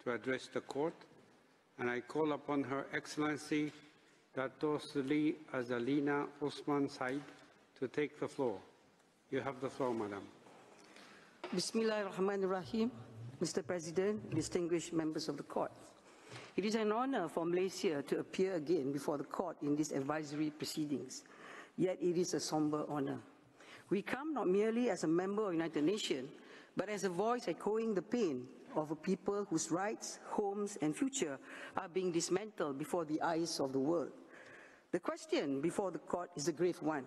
to address the court, and I call upon Her Excellency Datuk Seri Azalina Othman Said to take the floor. You have the floor, Madam. Bismillahirrahmanirrahim. Mr. President, distinguished members of the court. It is an honor for Malaysia to appear again before the court in these advisory proceedings, yet it is a somber honor. We come not merely as a member of the United Nations, but as a voice echoing the pain of a people whose rights, homes and future are being dismantled before the eyes of the world. The question before the court is a grave one.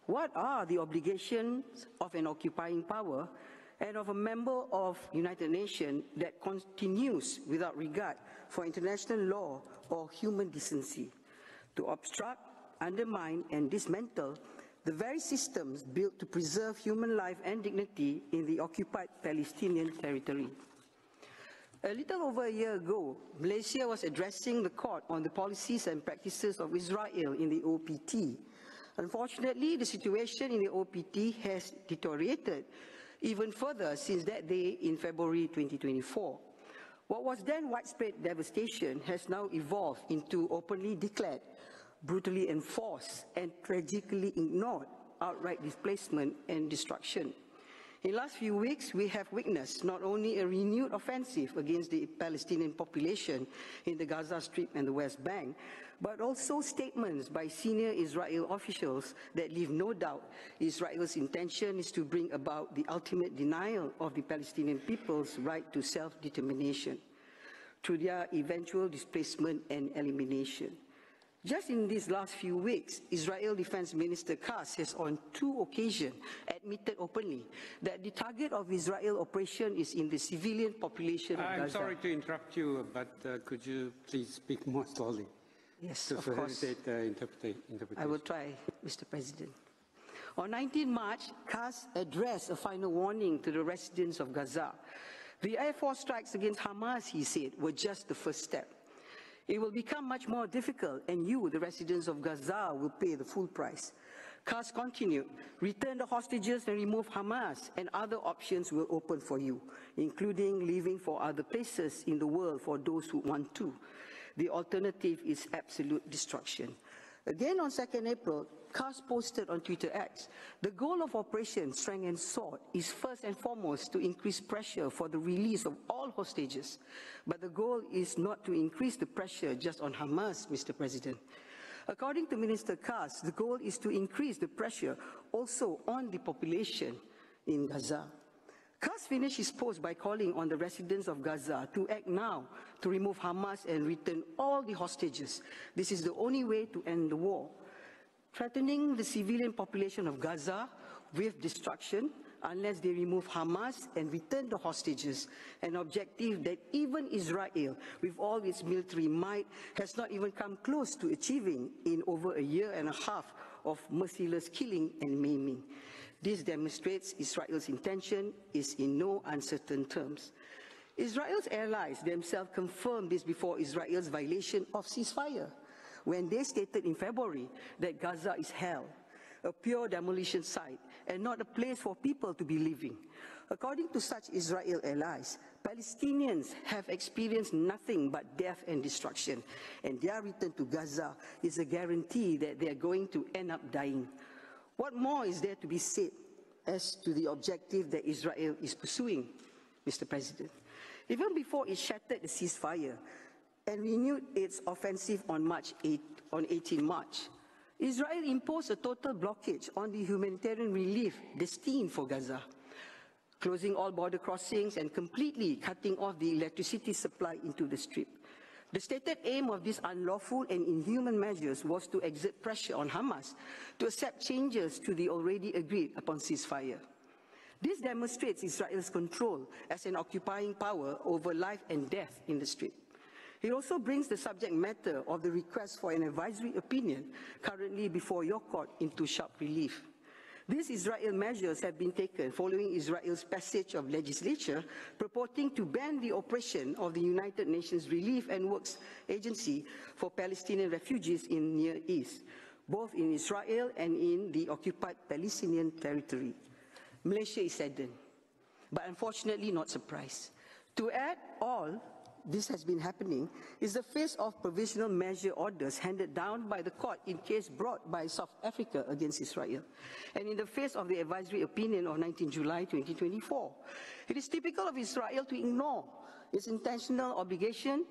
What are the obligations of an occupying power and of a member of the United Nations that continues without regard for international law or human decency to obstruct, undermine and dismantle the very systems built to preserve human life and dignity in the occupied Palestinian territory? A little over a year ago, Malaysia was addressing the court on the policies and practices of Israel in the OPT. Unfortunately, the situation in the OPT has deteriorated even further since that day in February 2024. What was then widespread devastation has now evolved into openly declared, brutally enforced, and tragically ignored outright displacement and destruction. In the last few weeks, we have witnessed not only a renewed offensive against the Palestinian population in the Gaza Strip and the West Bank, but also statements by senior Israel officials that leave no doubt Israel's intention is to bring about the ultimate denial of the Palestinian people's right to self-determination through their eventual displacement and elimination. Just in these last few weeks, Israel Defense Minister Katz has on 2 occasions admitted openly that the target of Israel operation is in the civilian population of Gaza. I'm sorry to interrupt you, but could you please speak more slowly? Yes, to of course. interpretation. I will try, Mr. President. On 19 March, Katz addressed a final warning to the residents of Gaza. The Air Force strikes against Hamas, he said, were just the first step. It will become much more difficult, and you, the residents of Gaza, will pay the full price. Katz continued, return the hostages and remove Hamas, and other options will open for you, including leaving for other places in the world for those who want to. The alternative is absolute destruction. Again on 2nd April, Katz posted on Twitter X, the goal of Operation Strength and Sword is first and foremost to increase pressure for the release of all hostages. But the goal is not to increase the pressure just on Hamas, Mr. President. According to Minister Katz, the goal is to increase the pressure also on the population in Gaza. Katz finished his post by calling on the residents of Gaza to act now to remove Hamas and return all the hostages. This is the only way to end the war. Threatening the civilian population of Gaza with destruction unless they remove Hamas and return the hostages, an objective that even Israel, with all its military might, has not even come close to achieving in over a year and a half of merciless killing and maiming. This demonstrates Israel's intention is in no uncertain terms. Israel's allies themselves confirmed this before Israel's violation of ceasefire, when they stated in February that Gaza is hell, a pure demolition site, and not a place for people to be living. According to such Israel allies, Palestinians have experienced nothing but death and destruction, and their return to Gaza is a guarantee that they are going to end up dying. What more is there to be said as to the objective that Israel is pursuing, Mr. President? Even before it shattered the ceasefire and renewed its offensive on 18 March, Israel imposed a total blockage on the humanitarian relief destined for Gaza, closing all border crossings and completely cutting off the electricity supply into the Strip. The stated aim of these unlawful and inhuman measures was to exert pressure on Hamas to accept changes to the already agreed upon ceasefire. This demonstrates Israel's control as an occupying power over life and death in the Strip. It also brings the subject matter of the request for an advisory opinion currently before your court into sharp relief. These Israel measures have been taken following Israel's passage of legislation purporting to ban the operation of the United Nations Relief and Works Agency for Palestinian refugees in Near East, both in Israel and in the occupied Palestinian territory. Malaysia is saddened, but unfortunately not surprised. To add all this has been happening is the face of provisional measure orders handed down by the court in case brought by South Africa against Israel, and in the face of the advisory opinion of 19 July 2024. It is typical of Israel to ignore its international obligations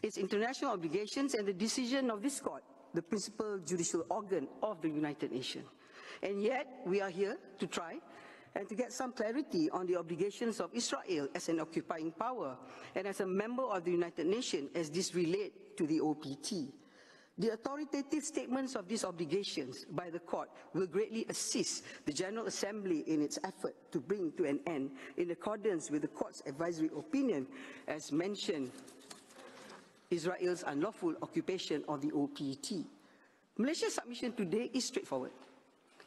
and the decision of this court, the principal judicial organ of the United Nations. And yet, we are here to try and to get some clarity on the obligations of Israel as an occupying power and as a member of the United Nations as this relate to the OPT. The authoritative statements of these obligations by the court will greatly assist the General Assembly in its effort to bring to an end, in accordance with the court's advisory opinion, as mentioned, Israel's unlawful occupation of the OPT. Malaysia's submission today is straightforward.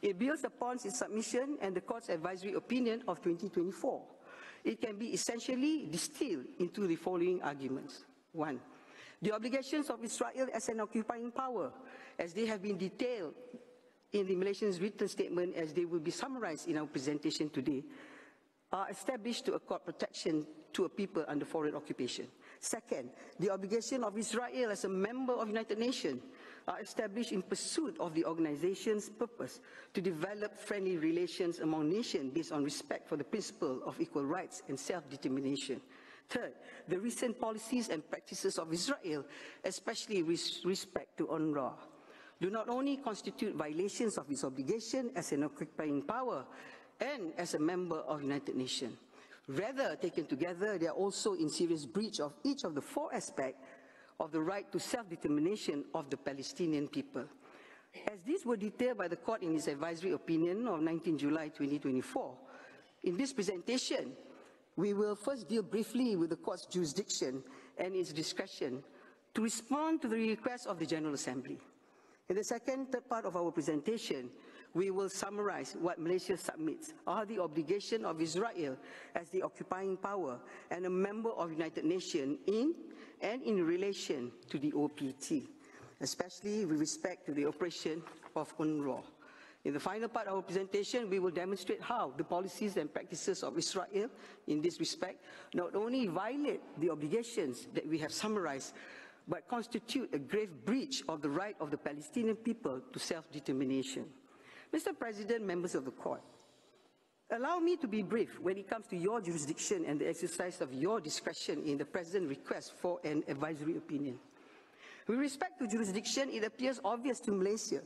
It builds upon its submission and the court's advisory opinion of 2024. It can be essentially distilled into the following arguments. 1. The obligations of Israel as an occupying power, as they have been detailed in the Malaysian's written statement as they will be summarized in our presentation today, are established to accord protection to a people under foreign occupation. Second, the obligation of Israel as a member of the United Nations are established in pursuit of the organization's purpose to develop friendly relations among nations based on respect for the principle of equal rights and self-determination. Third, the recent policies and practices of Israel, especially with respect to UNRWA, do not only constitute violations of its obligation as an occupying power and as a member of the United Nations. Rather, taken together, they are also in serious breach of each of the four aspects of the right to self-determination of the Palestinian people. As these were detailed by the court in its advisory opinion of 19 July 2024, in this presentation, we will first deal briefly with the court's jurisdiction and its discretion to respond to the request of the General Assembly. In the third part of our presentation, we will summarize what Malaysia submits are the obligations of Israel as the occupying power and a member of the United Nations in relation to the OPT, especially with respect to the operation of UNRWA. In the final part of our presentation, we will demonstrate how the policies and practices of Israel in this respect not only violate the obligations that we have summarized, but constitute a grave breach of the right of the Palestinian people to self-determination. Mr. President, members of the court, allow me to be brief when it comes to your jurisdiction and the exercise of your discretion in the present request for an advisory opinion. With respect to jurisdiction, it appears obvious to Malaysia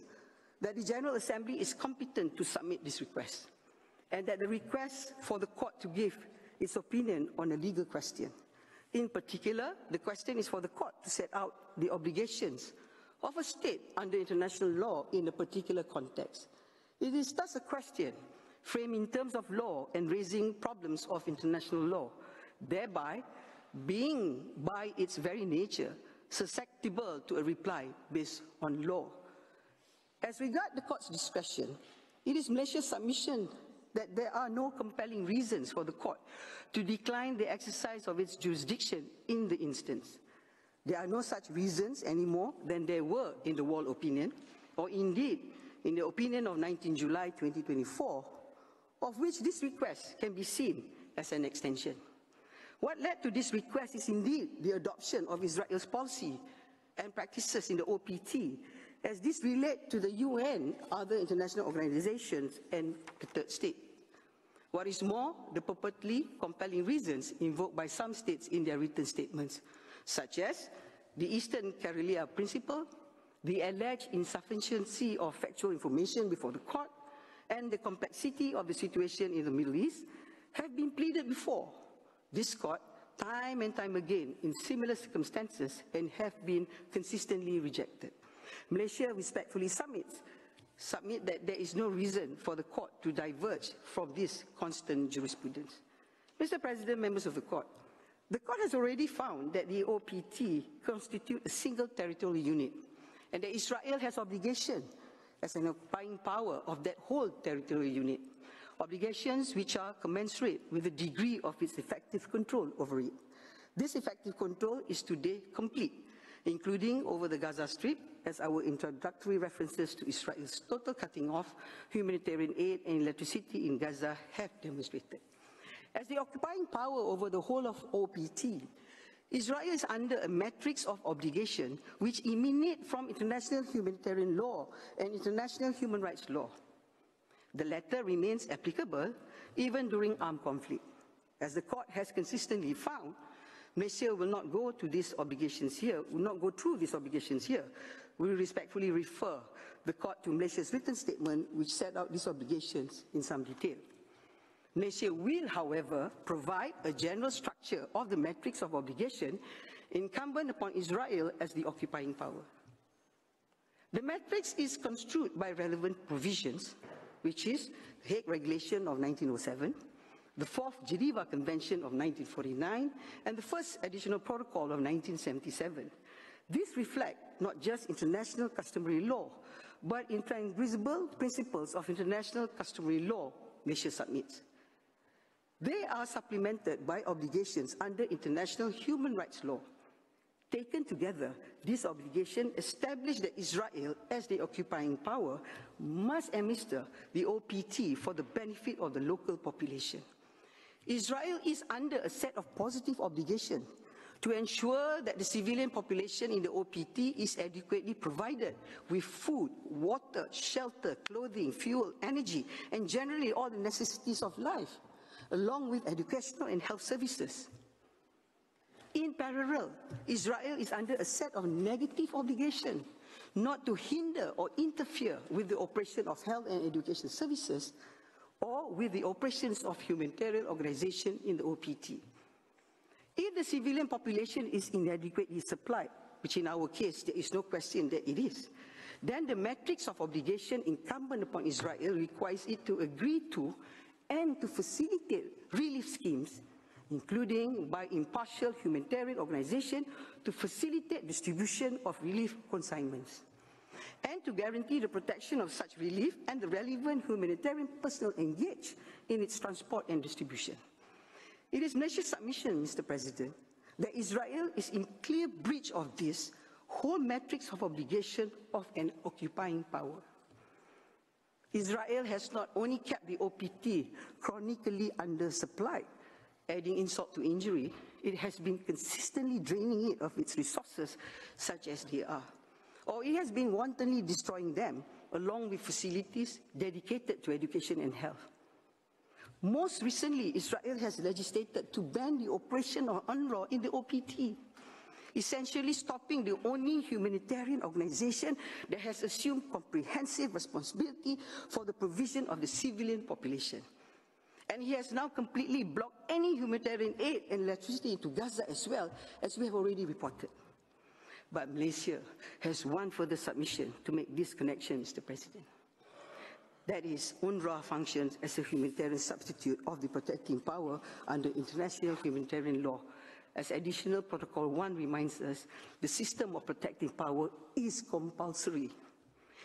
that the General Assembly is competent to submit this request, and that the request for the court to give its opinion on a legal question. In particular, the question is for the court to set out the obligations of a state under international law in a particular context. It is thus a question framed in terms of law and raising problems of international law, thereby being, by its very nature, susceptible to a reply based on law. As regards the court's discretion, it is Malaysia's submission that there are no compelling reasons for the court to decline the exercise of its jurisdiction in the instance. There are no such reasons anymore than there were in the Wall opinion, or indeed in the opinion of 19 July 2024, of which this request can be seen as an extension. What led to this request is indeed the adoption of Israel's policy and practices in the OPT, as this relate to the UN, other international organizations, and the third state. What is more, the purportedly compelling reasons invoked by some states in their written statements, such as the Eastern Karelia Principle, the alleged insufficiency of factual information before the court, and the complexity of the situation in the Middle East, have been pleaded before this court time and time again in similar circumstances and have been consistently rejected. Malaysia respectfully submit that there is no reason for the court to diverge from this constant jurisprudence. Mr. President, members of the court has already found that the OPT constitutes a single territorial unit, and that Israel has obligation as an occupying power of that whole territorial unit, obligations which are commensurate with the degree of its effective control over it. This effective control is today complete, including over the Gaza Strip, as our introductory references to Israel's total cutting off humanitarian aid and electricity in Gaza have demonstrated. As the occupying power over the whole of OPT, Israel is under a matrix of obligation which emanate from international humanitarian law and international human rights law. The latter remains applicable even during armed conflict. As the court has consistently found, Malaysia will not go through these obligations here. We respectfully refer the court to Malaysia's written statement which set out these obligations in some detail. Malaysia will, however, provide a general structure of the matrix of obligation incumbent upon Israel as the occupying power. The matrix is construed by relevant provisions, which is the Hague Regulation of 1907, the Fourth Geneva Convention of 1949, and the First Additional Protocol of 1977. These reflect not just international customary law, but intransgressible principles of international customary law Malaysia submits. They are supplemented by obligations under international human rights law. Taken together, these obligations establish that Israel, as the occupying power, must administer the OPT for the benefit of the local population. Israel is under a set of positive obligations to ensure that the civilian population in the OPT is adequately provided with food, water, shelter, clothing, fuel, energy, and generally all the necessities of life, along with educational and health services. In parallel, Israel is under a set of negative obligations not to hinder or interfere with the operation of health and education services or with the operations of humanitarian organizations in the OPT. If the civilian population is inadequately supplied, which in our case there is no question that it is, then the matrix of obligation incumbent upon Israel requires it to agree to and to facilitate relief schemes, including by impartial humanitarian organization to facilitate distribution of relief consignments, and to guarantee the protection of such relief and the relevant humanitarian personnel engaged in its transport and distribution. It is Malaysia's submission, Mr. President, that Israel is in clear breach of this whole matrix of obligation of an occupying power. Israel has not only kept the OPT chronically undersupplied, adding insult to injury, it has been consistently draining it of its resources, such as they are. Or it has been wantonly destroying them, along with facilities dedicated to education and health. Most recently, Israel has legislated to ban the operation of UNRWA in the OPT, essentially stopping the only humanitarian organization that has assumed comprehensive responsibility for the provision of the civilian population. And he has now completely blocked any humanitarian aid and electricity into Gaza as well, as we have already reported. But Malaysia has one further submission to make this connection, Mr. President. That is, UNRWA functions as a humanitarian substitute of the protecting power under international humanitarian law. As Additional Protocol 1 reminds us, the system of protecting power is compulsory.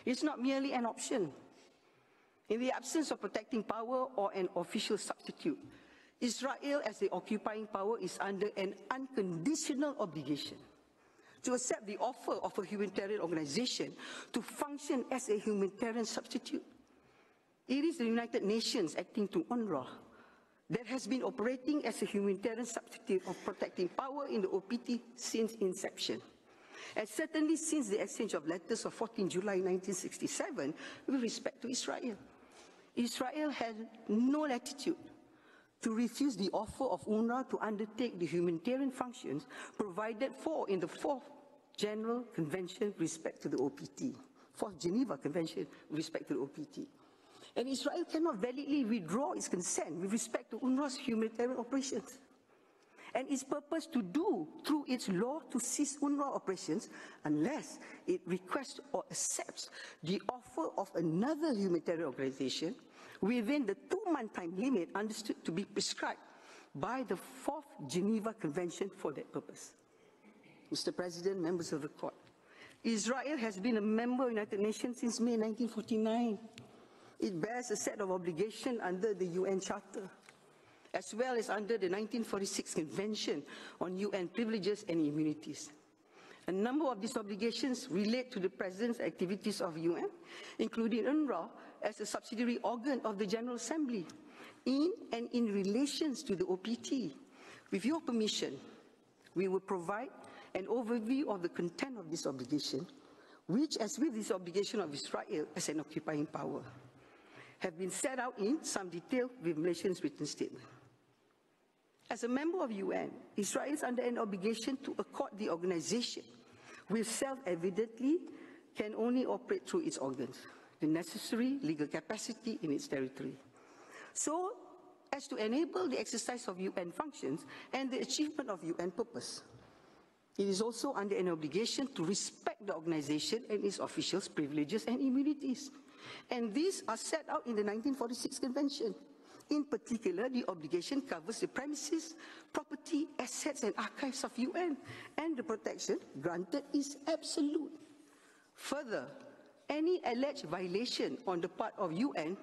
It's not merely an option. In the absence of protecting power or an official substitute, Israel as the occupying power is under an unconditional obligation to accept the offer of a humanitarian organization to function as a humanitarian substitute. It is the United Nations acting to UNRWA that has been operating as a humanitarian substitute of protecting power in the OPT since inception. And certainly since the exchange of letters of 14 July 1967 with respect to Israel. Israel had no latitude to refuse the offer of UNRWA to undertake the humanitarian functions provided for in the Fourth General Convention with respect to the OPT, Fourth Geneva Convention with respect to the OPT. And Israel cannot validly withdraw its consent with respect to UNRWA's humanitarian operations. And its purpose to do through its law to cease UNRWA operations unless it requests or accepts the offer of another humanitarian organization within the 2-month time limit understood to be prescribed by the Fourth Geneva Convention for that purpose. Mr. President, members of the court, Israel has been a member of the United Nations since May 1949. It bears a set of obligations under the UN Charter, as well as under the 1946 Convention on UN Privileges and Immunities. A number of these obligations relate to the President's activities of UN, including UNRWA as a subsidiary organ of the General Assembly, in and in relations to the OPT. With your permission, we will provide an overview of the content of this obligation, which, as with this obligation of Israel as an occupying power, have been set out in some detail with Malaysia's written statement. As a member of UN, Israel is under an obligation to accord the organization, which self-evidently can only operate through its organs, the necessary legal capacity in its territory, so as to enable the exercise of UN functions and the achievement of UN purpose. It is also under an obligation to respect the organization and its officials' privileges and immunities. And these are set out in the 1946 Convention. In particular, the obligation covers the premises, property, assets, and archives of UN, and the protection granted is absolute. Further, any alleged violation on the part of UN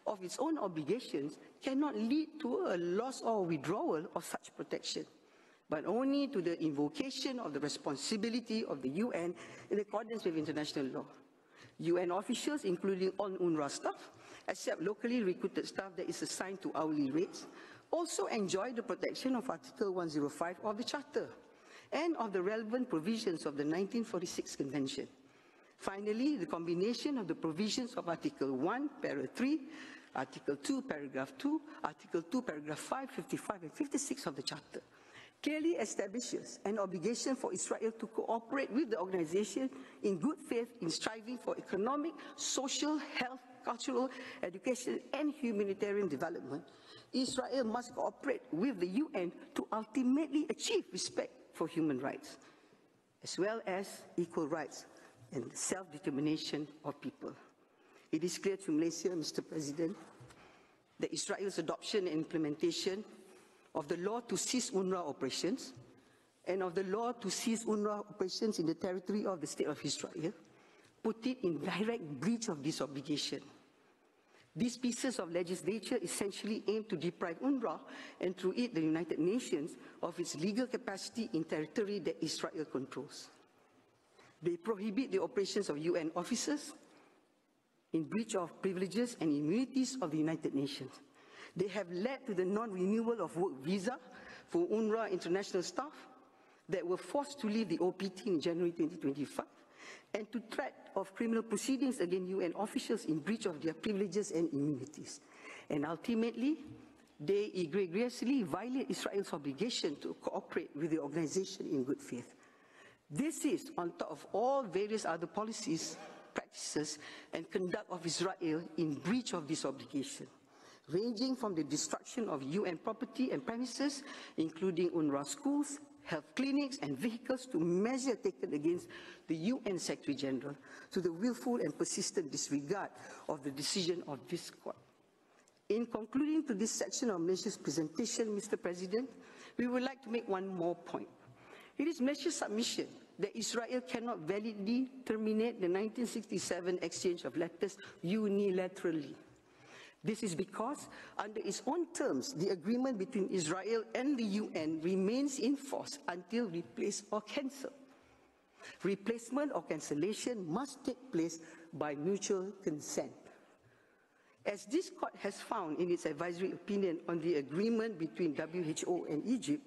of its own obligations cannot lead to a loss or withdrawal of such protection, but only to the invocation of the responsibility of the UN in accordance with international law. UN officials, including all UNRWA staff, except locally recruited staff that is assigned to hourly rates, also enjoy the protection of Article 105 of the Charter and of the relevant provisions of the 1946 Convention. Finally, the combination of the provisions of Article 1, Para 3, Article 2, Paragraph 2, Article 2, Paragraph 5, 55, and 56 of the Charter clearly establishes an obligation for Israel to cooperate with the organization in good faith in striving for economic, social, health, cultural, education, and humanitarian development. Israel must cooperate with the UN to ultimately achieve respect for human rights, as well as equal rights and self-determination of people. It is clear to Malaysia, Mr. President, that Israel's adoption and implementation of the law to cease UNRWA operations and of the law to cease UNRWA operations in the territory of the State of Israel put it in direct breach of this obligation. These pieces of legislation essentially aim to deprive UNRWA, and through it the United Nations, of its legal capacity in territory that Israel controls. They prohibit the operations of UN officers in breach of privileges and immunities of the United Nations. They have led to the non-renewal of work visa for UNRWA international staff that were forced to leave the OPT in January 2025, and to threat of criminal proceedings against UN officials in breach of their privileges and immunities. And ultimately, they egregiously violate Israel's obligation to cooperate with the organization in good faith. This is on top of all various other policies, practices, and conduct of Israel in breach of this obligation, ranging from the destruction of UN property and premises, including UNRWA schools, health clinics, and vehicles, to measures taken against the UN Secretary General, to the willful and persistent disregard of the decision of this court. In concluding to this section of Malaysia's presentation, Mr. President, we would like to make one more point. It is Malaysia's submission that Israel cannot validly terminate the 1967 exchange of letters unilaterally. This is because, under its own terms, the agreement between Israel and the UN remains in force until replaced or cancelled. Replacement or cancellation must take place by mutual consent. As this court has found in its advisory opinion on the agreement between WHO and Egypt,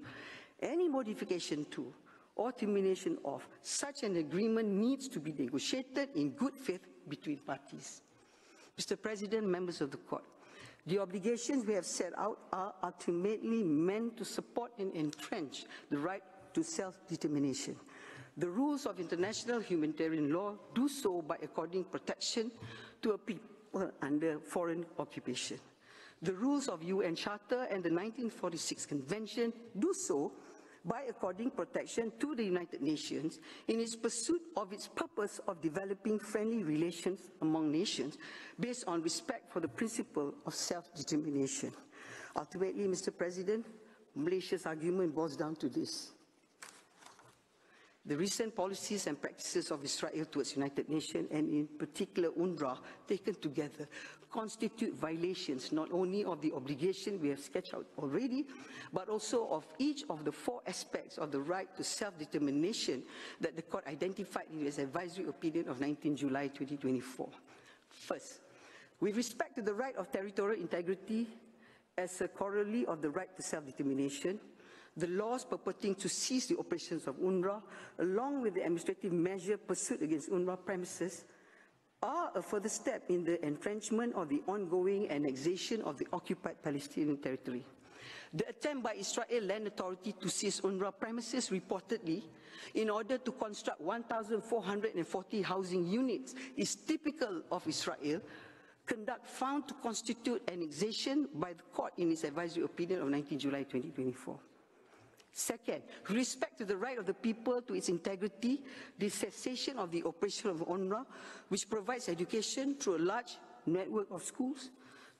any modification to or termination of such an agreement needs to be negotiated in good faith between parties. Mr. President, members of the court, the obligations we have set out are ultimately meant to support and entrench the right to self-determination. The rules of international humanitarian law do so by according protection to a people under foreign occupation. The rules of UN Charter and the 1946 Convention do so by according protection to the United Nations in its pursuit of its purpose of developing friendly relations among nations based on respect for the principle of self-determination. Ultimately, Mr. President, Malaysia's argument boils down to this. The recent policies and practices of Israel towards the United Nations, and in particular UNRWA, taken together, constitute violations not only of the obligation we have sketched out already, but also of each of the four aspects of the right to self-determination that the court identified in its advisory opinion of 19 July 2024. First, with respect to the right of territorial integrity as a corollary of the right to self-determination, The laws purporting to cease the operations of UNRWA, along with the administrative measure pursued against UNRWA premises, are a further step in the entrenchment of the ongoing annexation of the occupied Palestinian territory. The attempt by Israel Land Authority to seize UNRWA premises reportedly in order to construct 1,440 housing units is typical of Israel conduct found to constitute annexation by the court in its advisory opinion of 19 July 2024. Second, with respect to the right of the people to its integrity, the cessation of the operation of UNRWA, which provides education through a large network of schools,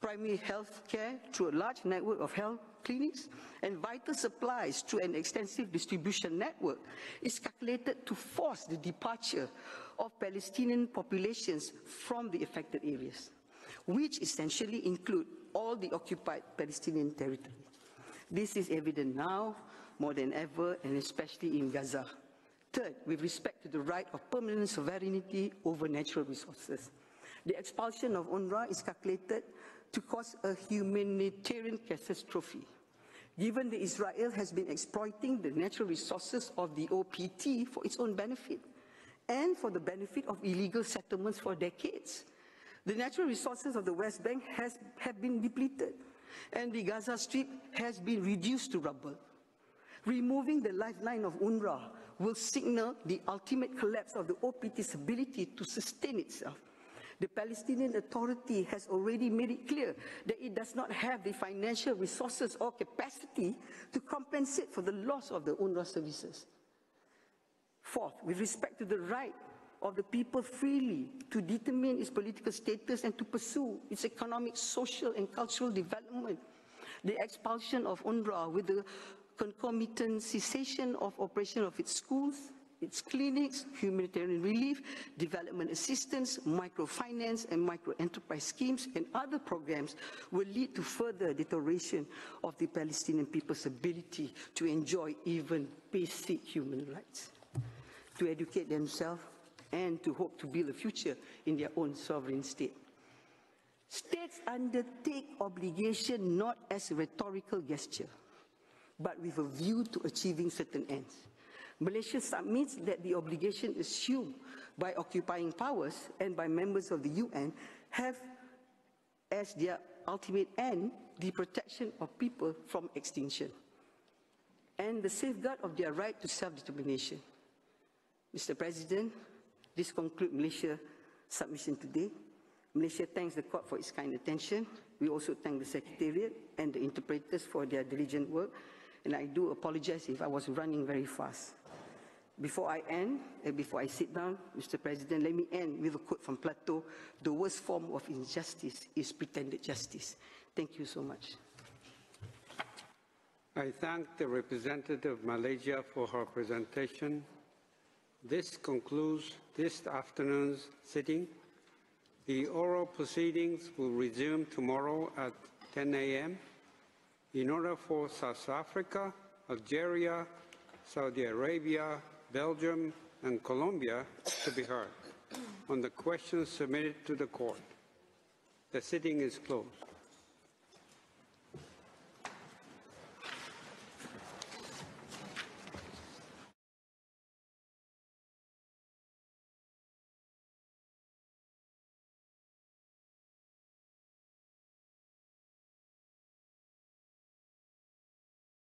primary health care through a large network of health clinics, and vital supplies through an extensive distribution network, is calculated to force the departure of Palestinian populations from the affected areas, which essentially include all the occupied Palestinian territory. This is evident now more than ever, and especially in Gaza. Third, with respect to the right of permanent sovereignty over natural resources, the expulsion of UNRWA is calculated to cause a humanitarian catastrophe. Given that Israel has been exploiting the natural resources of the OPT for its own benefit and for the benefit of illegal settlements for decades, the natural resources of the West Bank have been depleted, and the Gaza Strip has been reduced to rubble. Removing the lifeline of UNRWA will signal the ultimate collapse of the OPT's ability to sustain itself. The Palestinian Authority has already made it clear that it does not have the financial resources or capacity to compensate for the loss of the UNRWA services. Fourth, with respect to the right of the people freely to determine its political status and to pursue its economic, social, and cultural development, the expulsion of UNRWA with the concomitant cessation of operation of its schools, its clinics, humanitarian relief, development assistance, microfinance and micro-enterprise schemes, and other programs will lead to further deterioration of the Palestinian people's ability to enjoy even basic human rights, to educate themselves, and to hope to build a future in their own sovereign state. States undertake obligation not as a rhetorical gesture, but with a view to achieving certain ends. Malaysia submits that the obligation assumed by occupying powers and by members of the UN have as their ultimate end the protection of people from extinction and the safeguard of their right to self-determination. Mr. President, this concludes Malaysia's submission today. Malaysia thanks the court for its kind attention. We also thank the Secretariat and the interpreters for their diligent work. And I do apologize if I was running very fast. Before I end, and before I sit down, Mr. President, let me end with a quote from Plato: "The worst form of injustice is pretended justice." Thank you so much. I thank the representative of Malaysia for her presentation. This concludes this afternoon's sitting. The oral proceedings will resume tomorrow at 10 a.m. in order for South Africa, Algeria, Saudi Arabia, Belgium, and Colombia to be heard on the questions submitted to the court. The sitting is closed.